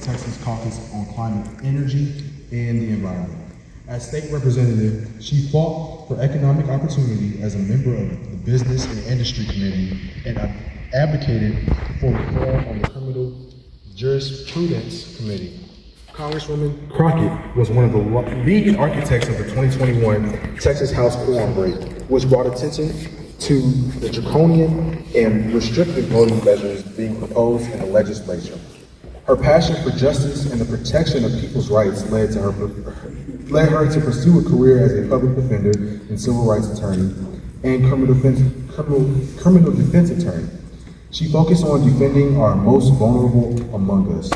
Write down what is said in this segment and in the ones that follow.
Texas Caucus on Climate, Energy, and the Environment. As state representative, she fought for economic opportunity as a member of the Business and Industry Committee and advocated for reform on the Criminal Jurisprudence Committee. Congresswoman Crockett was one of the leading architects of the 2021 Texas House Quorum Break, which brought attention to the draconian and restrictive voting measures being proposed in the legislature. Her passion for justice and the protection of people's rights led her to pursue a career as a public defender and civil rights attorney and criminal defense attorney. She focused on defending our most vulnerable among us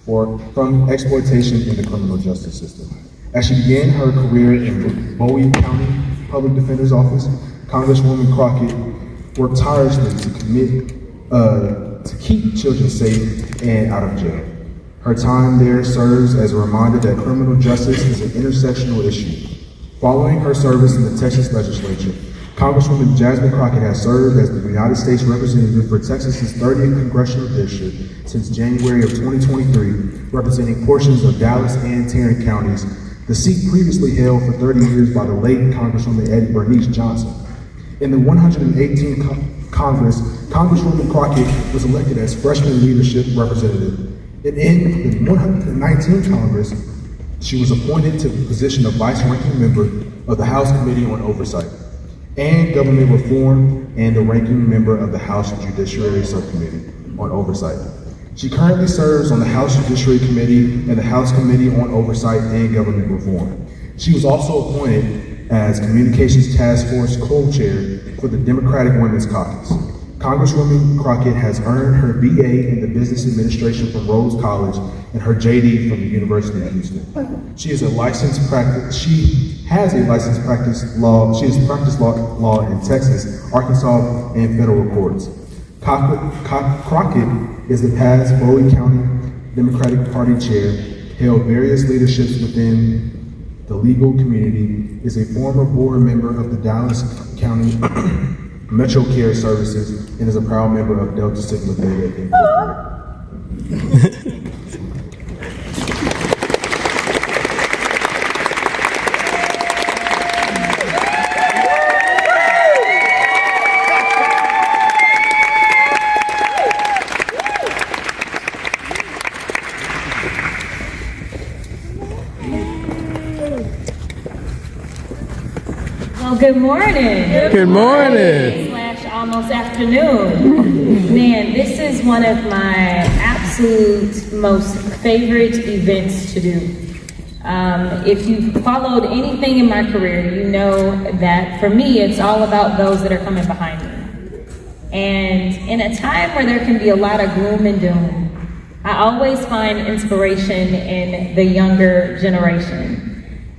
from exploitation in the criminal justice system. As she began her career in the Bowie County Public Defender's Office, Congresswoman Crockett worked tirelessly to keep children safe and out of jail. Her time there serves as a reminder that criminal justice is an intersectional issue. Following her service in the Texas legislature, Congresswoman Jasmine Crockett has served as the United States Representative for Texas's 30th Congressional District since January of 2023, representing portions of Dallas and Tarrant counties, the seat previously held for 30 years by the late Congresswoman Eddie Bernice Johnson. In the 118th Congress, Congresswoman Crockett was elected as freshman leadership representative. And in the 119th Congress, she was appointed to the position of vice-ranking member of the House Committee on Oversight and Government Reform and the ranking member of the House Judiciary Subcommittee on Oversight. She currently serves on the House Judiciary Committee and the House Committee on Oversight and Government Reform. She was also appointed as Communications Task Force co-chair for the Democratic Women's Caucus. Congresswoman Crockett has earned her BA in the Business Administration from Rhodes College and her JD from the University of Houston. She has practiced law in Texas, Arkansas, and federal courts. Crockett is the past Bowie County Democratic Party chair, held various leaderships within the legal community, is a former board member of the Dallas County Metro Care Services, and is a proud member of Delta Sigma Theta Incorporated. Well, good morning. Good morning. Slash almost afternoon. Man, this is one of my absolute most favorite events to do. If you've followed anything in my career, you know that for me, it's all about those that are coming behind me. And in a time where there can be a lot of gloom and doom, I always find inspiration in the younger generation.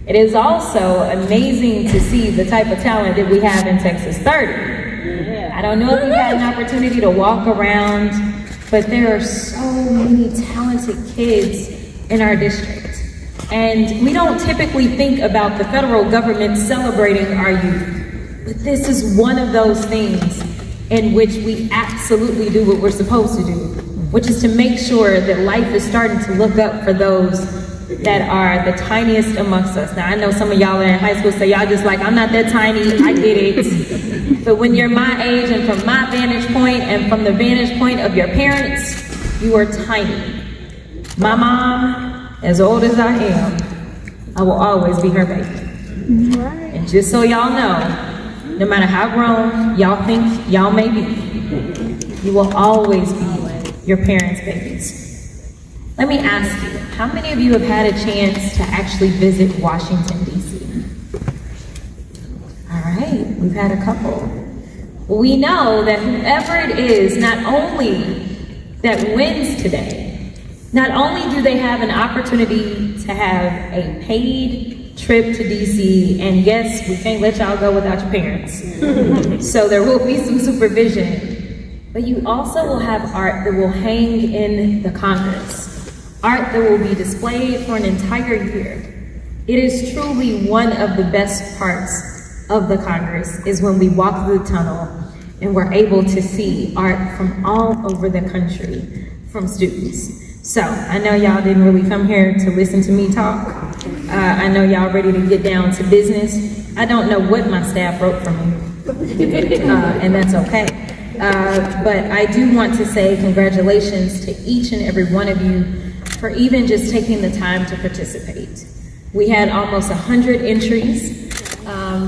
It is also amazing to see the type of talent that we have in Texas 30. I don't know if you've had an opportunity to walk around, but there are so many talented kids in our district. And we don't typically think about the federal government celebrating our youth, but this is one of those things in which we absolutely do what we're supposed to do, which is to make sure that life is starting to look up for those that are the tiniest amongst us. Now, I know some of y'all are in high school, so y'all just like, I'm not that tiny, I get it. But when you're my age and from my vantage point and from the vantage point of your parents, you are tiny. My mom, as old as I am, I will always be her baby. And just so y'all know, no matter how grown y'all think y'all may be, you will always be your parents' babies. Let me ask you, how many of you have had a chance to actually visit Washington, D.C.? All right, we've had a couple. Well, we know that whoever it is, not only that wins today, not only do they have an opportunity to have a paid trip to D.C., and yes, we can't let y'all go without your parents, so there will be some supervision, but you also will have art that will hang in the Congress. Art that will be displayed for an entire year. It is truly one of the best parts of the Congress is when we walk through the tunnel and we're able to see art from all over the country from students. So, I know y'all didn't really come here to listen to me talk. I know y'all ready to get down to business. I don't know what my staff wrote for me, and that's okay. But I do want to say congratulations to each and every one of you for even just taking the time to participate. We had almost 100 entries,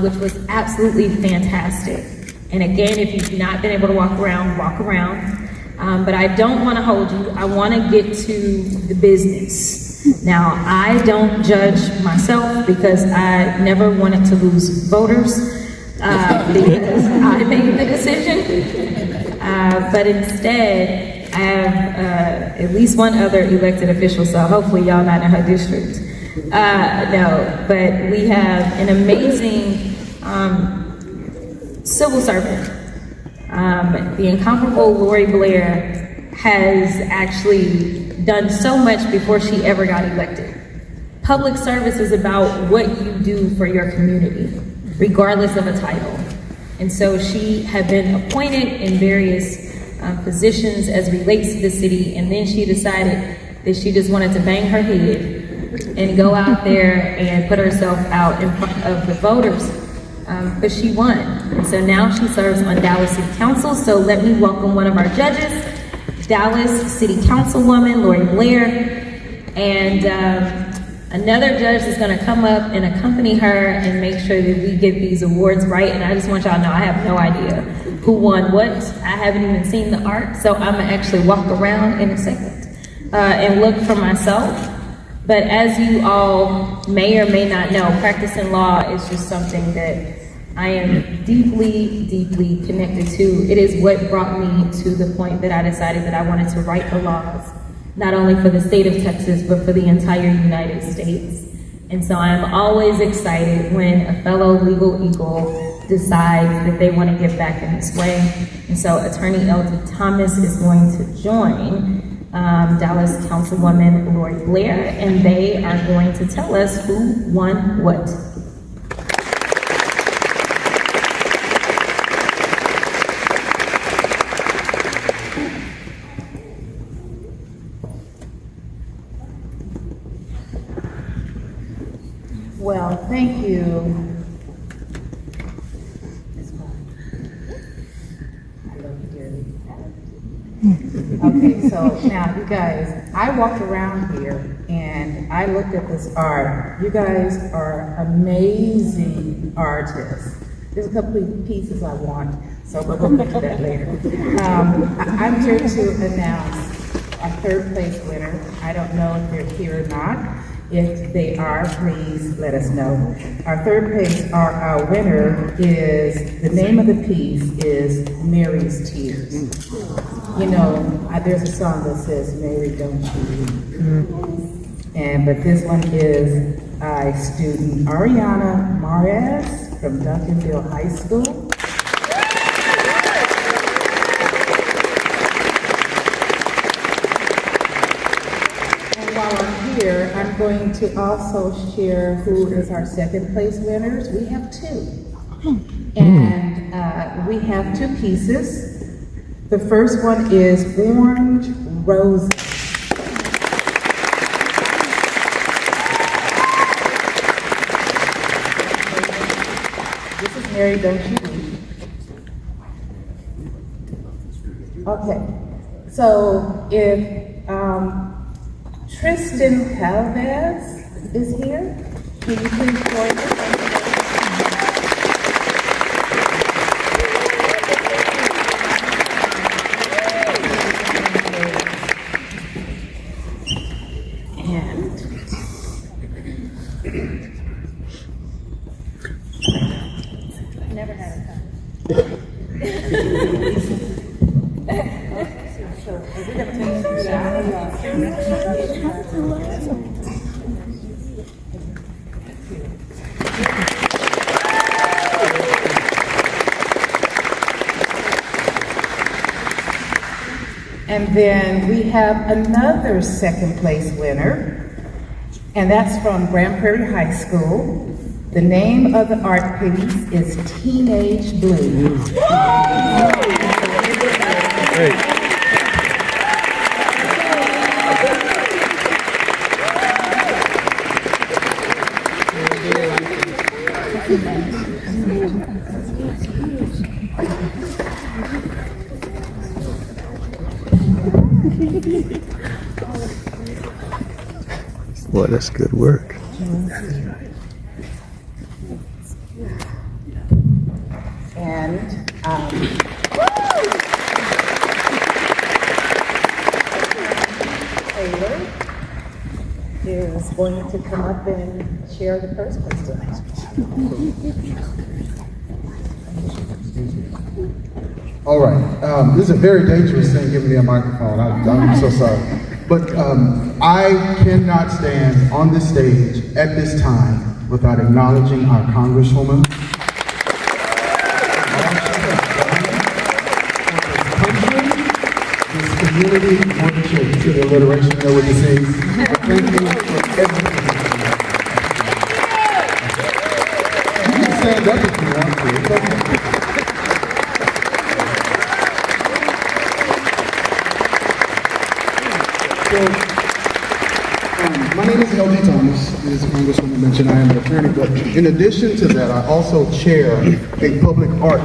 which was absolutely fantastic. And again, if you've not been able to walk around, walk around. But I don't want to hold you. I want to get to the business. Now, I don't judge myself because I never wanted to lose voters because I made the decision. But instead, I have at least one other elected official, so hopefully y'all not in her district. No, but we have an amazing civil servant. The incomparable Lori Blair has actually done so much before she ever got elected. Public service is about what you do for your community, regardless of a title. And so she had been appointed in various positions as relates to the city, and then she decided that she just wanted to bang her head and go out there and put herself out in front of the voters. But she won. And so now she serves on Dallas City Council. So let me welcome one of our judges, Dallas City Councilwoman Lori Blair. And another judge is going to come up and accompany her and make sure that we get these awards right. And I just want y'all to know I have no idea who won what. I haven't even seen the art. So I'm going to actually walk around in a second and look for myself. But as you all may or may not know, practicing law is just something that I am deeply, deeply connected to. It is what brought me to the point that I decided that I wanted to write the laws, not only for the state of Texas, but for the entire United States. And so I'm always excited when a fellow legal eagle decides that they want to give back in this way. And so Attorney L.D. Thomas is going to join Dallas Councilwoman Lori Blair, and they are going to tell us who won what. Well, thank you. Okay, so now you guys, I walked around here and I looked at this art. You guys are amazing artists. There's a couple of pieces I want, so we'll go get to that later. I'm here to announce our third place winner. I don't know if they're here or not. If they are, please let us know. Our third place, our winner is, the name of the piece is Mary's Tears. You know, there's a song that says, Mary, don't you weep. But this one is student Ariana Mares from Duncanville High School. While I'm here, I'm going to also share who is our second place winners. We have two. And we have two pieces. The first one is Orange Roses. This is Mary, don't you weep. Okay, so if Tristan Calvez is here. Can you please join us? And never had a time. And then we have another second place winner, and that's from Grand Prairie High School. The name of the art piece is Teenage Blues. Great. Boy, that's good work. And Taylor is going to come up and share the first question. All right, this is a very dangerous thing, giving me a microphone. I'm so sorry. But I cannot stand on this stage at this time without acknowledging our Congresswoman. This community, to the alliteration there with the sings. Thank you for everything. You can stand up if you want to. It's okay. My name is L.D. Thomas, as Congresswoman mentioned. I am an attorney, but in addition to that, I also chair a public art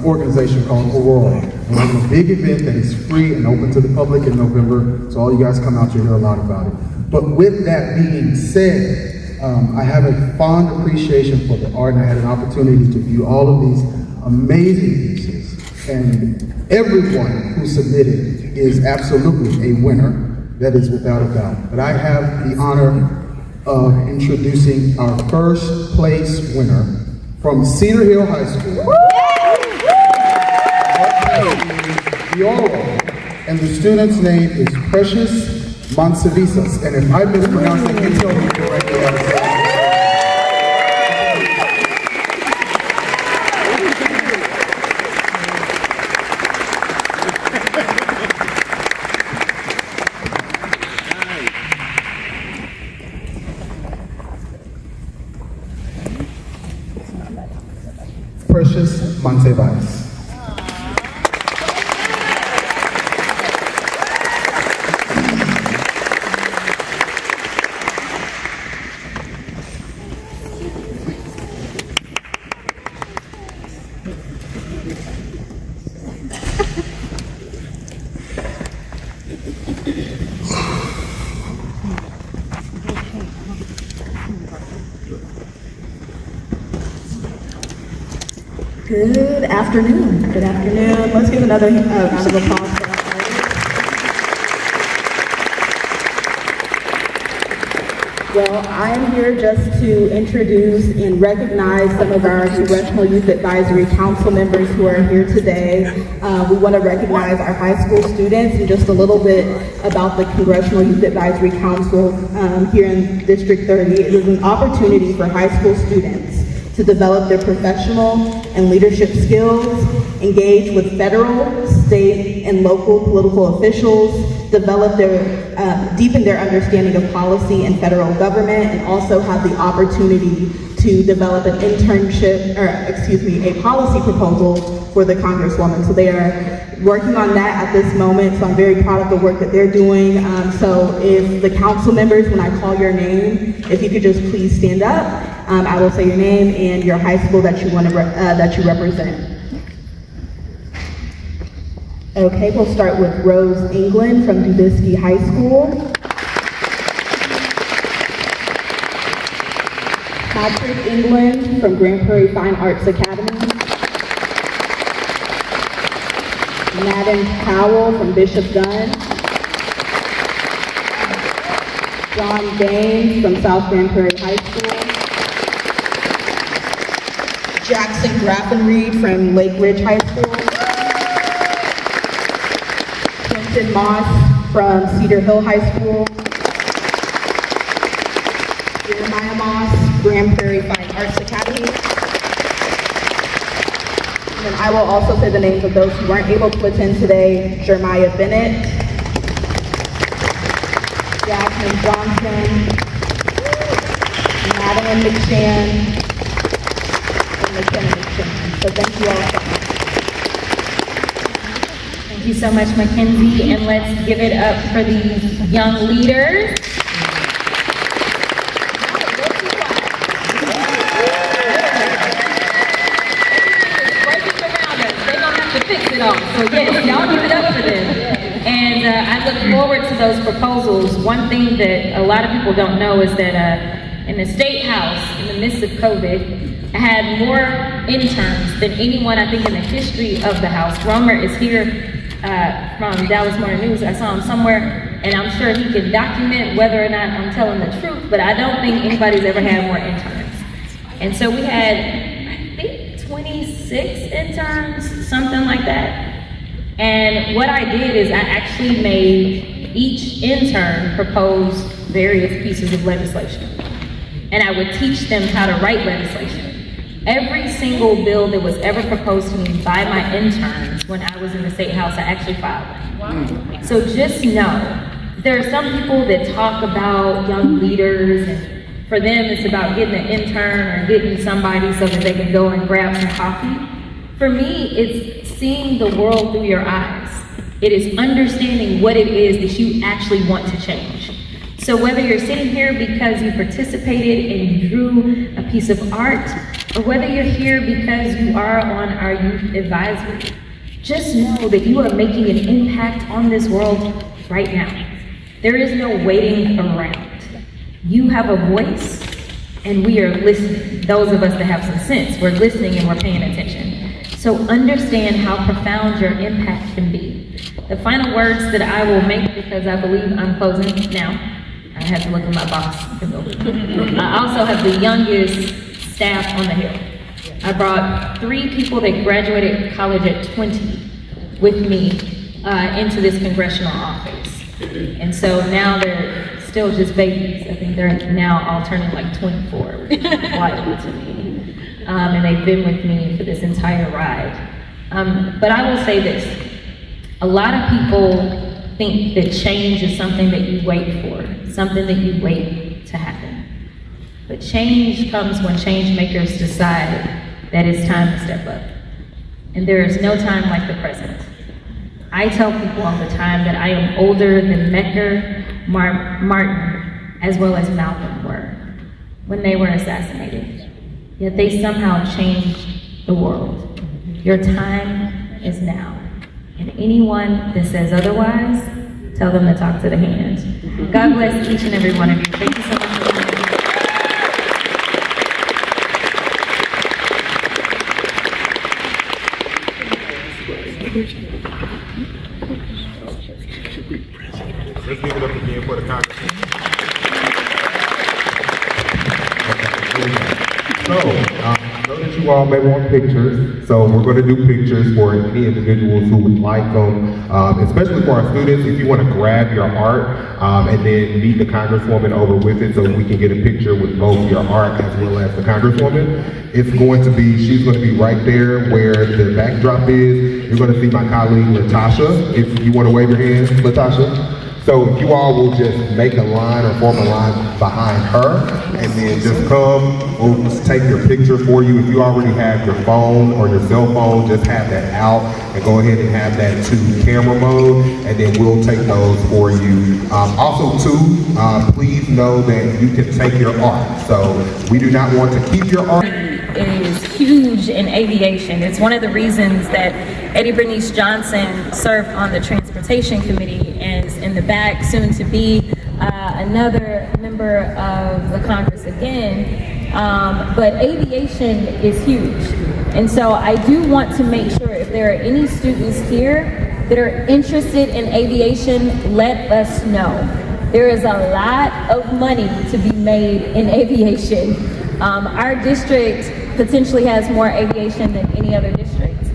organization called Aurora. We're having a big event that is free and open to the public in November, so all you guys come out, you'll hear a lot about it. But with that being said, I have a fond appreciation for the art, and I had an opportunity to view all of these amazing pieces, and everyone who submitted is absolutely a winner. That is without a doubt. But I have the honor of introducing our first place winner from Cedar Hill High School. And the student's name is Precious Mansavisas. And if I mispronounce it, you tell me correctly how to say it. Precious Mansevas. Good afternoon. Good afternoon. Let's give another round of applause for our artists. Well, I'm here just to introduce and recognize some of our Congressional Youth Advisory Council members who are here today. We want to recognize our high school students and just a little bit about the Congressional Youth Advisory Council here in District 30. It is an opportunity for high school students to develop their professional and leadership skills, engage with federal, state, and local political officials, deepen their understanding of policy and federal government, and also have the opportunity to develop an a policy proposal for the Congresswoman. So they are working on that at this moment, so I'm very proud of the work that they're doing. So if the council members, when I call your name, if you could just please stand up, I will say your name and your high school that you want to that you represent. Okay, we'll start with Rose England from Dubisky High School. Patrick England from Grand Prairie Fine Arts Academy. Madden Powell from Bishop Gunn. John Gaines from South Grand Prairie High School. Jackson Graffenreed from Lake Ridge High School. Quentin Moss from Cedar Hill High School. Jeremiah Moss, Grand Prairie Fine Arts Academy. And then I will also say the names of those who weren't able to attend today: Jeremiah Bennett, Jasmine Johnson, Madeline McShann, and McKenna McShann. So thank you all so much. Thank you so much, Mackenzie, and let's give it up for these young leaders. y'all. So yes, y'all give it up for them. And I look forward to those proposals. One thing that a lot of people don't know is that in the State House, in the midst of COVID, I had more interns than anyone, I think, in the history of the House. Romer is here from Dallas Morning News. I saw him somewhere, and I'm sure he can document whether or not I'm telling the truth, but I don't think anybody's ever had more interns. And so we had, I think, 26 interns, something like that. And what I did is I actually made each intern propose various pieces of legislation. And I would teach them how to write legislation. Every single bill that was ever proposed to me by my interns when I was in the State House, I actually filed them. Wow. So just know, there are some people that talk about young leaders, and for them it's about getting an intern or getting somebody so that they can go and grab some coffee. For me, it's seeing the world through your eyes. It is understanding what it is that you actually want to change. So whether you're sitting here because you participated and you drew a piece of art, or whether you're here because you are on our youth advisory, just know that you are making an impact on this world right now. There is no waiting around. You have a voice, and we are listening. Those of us that have some sense, we're listening and we're paying attention. So understand how profound your impact can be. The final words that I will make, because I believe I'm closing now. I have to look at my boss. I also have the youngest staff on the Hill. I brought 3 people that graduated college at 20 with me into this congressional office. And so now they're still just babies. I think they're now all turning like 24, which is wild to me. And they've been with me for this entire ride. But I will say this, a lot of people think that change is something that you wait for, something that you wait to happen. But change comes when change makers decide that it's time to step up. And there is no time like the present. I tell people all the time that I am older than Medgar, Martin, as well as Malcolm were when they were assassinated. Yet they somehow changed the world. Your time is now. And anyone that says otherwise, tell them to talk to the hand. God bless each and every one of you. Thank you so much for being here. Let's give it up again for the Congresswoman. So, I know that you all may want pictures, so we're going to do pictures for any individuals who would like them, especially for our students. If you want to grab your art and then meet the Congresswoman over with it so we can get a picture with both your art as well as the Congresswoman. It's going to be, she's going to be right there where the backdrop is. You're going to see my colleague, Latasha. If you want to wave your hand, Latasha. So if you all will just make a line or form a line behind her, and then just come, we'll just take your picture for you. If you already have your phone or your cell phone, just have that out and go ahead and have that to camera mode, and then we'll take those for you. Also too, please know that you can take your art. So we do not want to keep your art. Is huge in aviation. It's one of the reasons that Eddie Bernice Johnson served on the Transportation Committee and is in the back, soon to be another member of the Congress again. But aviation is huge. And so I do want to make sure if there are any students here that are interested in aviation, let us know. There is a lot of money to be made in aviation. Our district potentially has more aviation than any other district.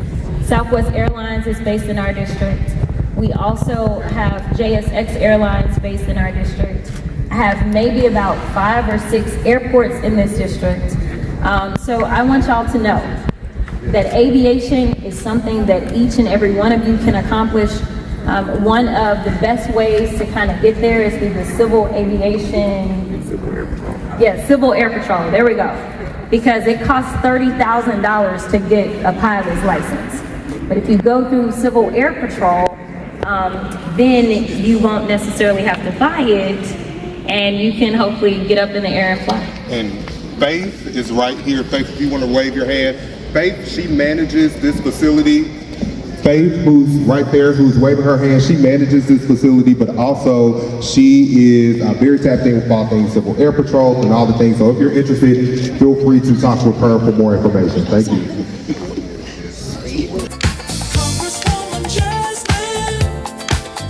Southwest Airlines is based in our district. We also have JSX Airlines based in our district. I have maybe about 5 or 6 airports in this district. So I want y'all to know that aviation is something that each and every one of you can accomplish. One of the best ways to kind of get there is through the civil aviation, Civil Air Patrol, there we go. Because it costs $30,000 to get a pilot's license. But if you go through Civil Air Patrol, then you won't necessarily have to buy it, and you can hopefully get up in the air and fly. And Faith is right here. Faith, if you want to wave your hand. Faith, she manages this facility Faith, who's right there, who's waving her hand, she manages this facility, but also she is very tapped in with all things Civil Air Patrol and all the things. So if you're interested, feel free to talk with her for more information. Thank you. Congresswoman Jasmine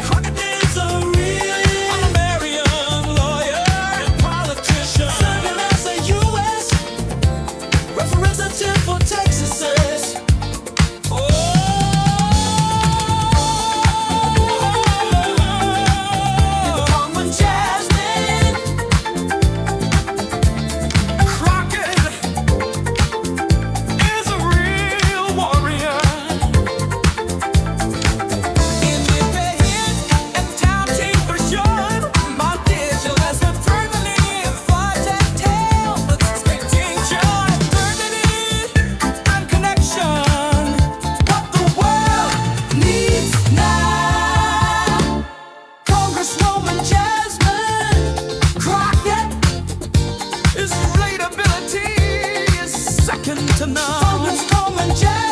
Crockett is a real American lawyer and politician, serving as a U.S. representative for Texas. Congresswoman Jasmine Crockett is a real warrior. Independent and touting for sure. My digital has been permanently fought and tail, but expecting joy, permanently and connection. What the world needs now. Congresswoman Jasmine Crockett, his relatability is second to none. Congresswoman Jasmine